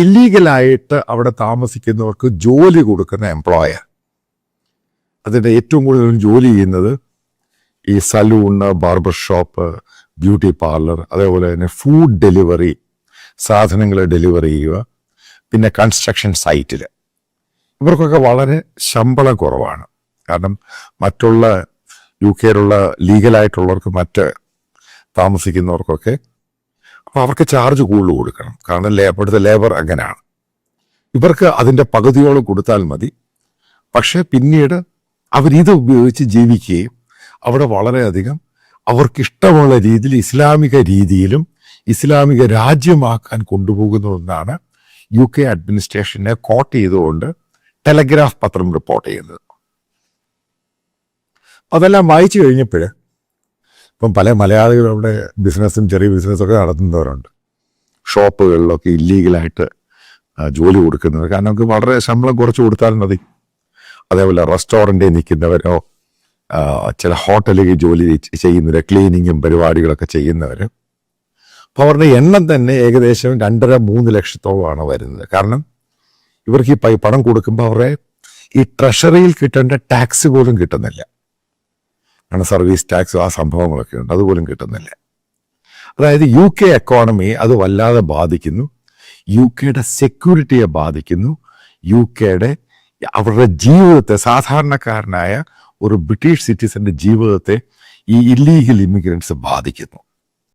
ഇല്ലീഗലായിട്ട് അവിടെ താമസിക്കുന്നവർക്ക് ജോലി കൊടുക്കുന്ന എംപ്ലോയർ. അതിൻ്റെ ഏറ്റവും കൂടുതൽ ജോലി ചെയ്യുന്നത് ഈ salon, barber shop, beauty parlour, അതേപോലെ തന്നെ ഫുഡ് ഡെലിവറി, സാധനങ്ങൾ ഡെലിവറി ചെയ്യുക, പിന്നെ കൺസ്ട്രക്ഷൻ സൈറ്റിൽ. ഇവർക്കൊക്കെ വളരെ ശമ്പളം കുറവാണ്. കാരണം മറ്റുള്ള UK ലീഗലായിട്ടുള്ളവർക്ക്, മറ്റ് താമസിക്കുന്നവർക്കൊക്കെ അപ്പോൾ അവർക്ക് ചാർജ് കൂടുതൽ കൊടുക്കണം. കാരണം ഇവിടുത്തെ ലേബർ അങ്ങനെയാണ്. ഇവർക്ക് അതിൻ്റെ പകുതിയോളം കൊടുത്താൽ മതി. പക്ഷേ പിന്നീട് അവരിത് ഉപയോഗിച്ച് ജീവിക്കുകയും അവിടെ വളരെയധികം അവർക്കിഷ്ടമുള്ള രീതിയിൽ ഇസ്ലാമിക രീതിയിലും ഇസ്ലാമിക രാജ്യമാക്കാൻ കൊണ്ടുപോകുന്നതെന്നാണ് UK അഡ്മിനിസ്ട്രേഷനെ കോട്ട് ചെയ്തുകൊണ്ട് ടെലഗ്രാഫ് പത്രം റിപ്പോർട്ട് ചെയ്യുന്നത്. അതെല്ലാം വായിച്ചു കഴിഞ്ഞപ്പോൾ ഇപ്പം പല മലയാളികൾ അവിടെ ബിസിനസ്സും ചെറിയ ബിസിനസ്സൊക്കെ നടത്തുന്നവരുണ്ട്. ഷോപ്പുകളിലൊക്കെ ഇല്ലീഗലായിട്ട് ജോലി കൊടുക്കുന്നവർ. കാരണം നമുക്ക് വളരെ ശമ്പളം കുറച്ച് കൊടുത്താൽ മതി. അതേപോലെ റെസ്റ്റോറൻറ്റിൽ നിൽക്കുന്നവരോ, ചില ഹോട്ടലിൽ ജോലി ചെയ്യുന്നവർ, ക്ലീനിങ്ങും പരിപാടികളൊക്കെ ചെയ്യുന്നവർ. അപ്പോൾ അവരുടെ എണ്ണം തന്നെ ഏകദേശം 2.5-3 ലക്ഷത്തോളമാണ് വരുന്നത്. കാരണം ഇവർക്ക് ഈ പണം കൊടുക്കുമ്പോൾ അവരുടെ ഈ ട്രഷറിയിൽ കിട്ടേണ്ട ടാക്സ് പോലും കിട്ടുന്നില്ല. കാരണം സർവീസ് ടാക്സ്, ആ സംഭവങ്ങളൊക്കെ ഉണ്ട്, അതുപോലും കിട്ടുന്നില്ല. അതായത് UK എക്കോണമി അത് വല്ലാതെ ബാധിക്കുന്നു. UK സെക്യൂരിറ്റിയെ ബാധിക്കുന്നു. UK അവരുടെ ജീവിതത്തെ, സാധാരണക്കാരനായ ഒരു ബ്രിട്ടീഷ് സിറ്റിസന്റെ ജീവിതത്തെ ഈ ഇല്ലീഗൽ ഇമിഗ്രൻസ് ബാധിക്കുന്നു.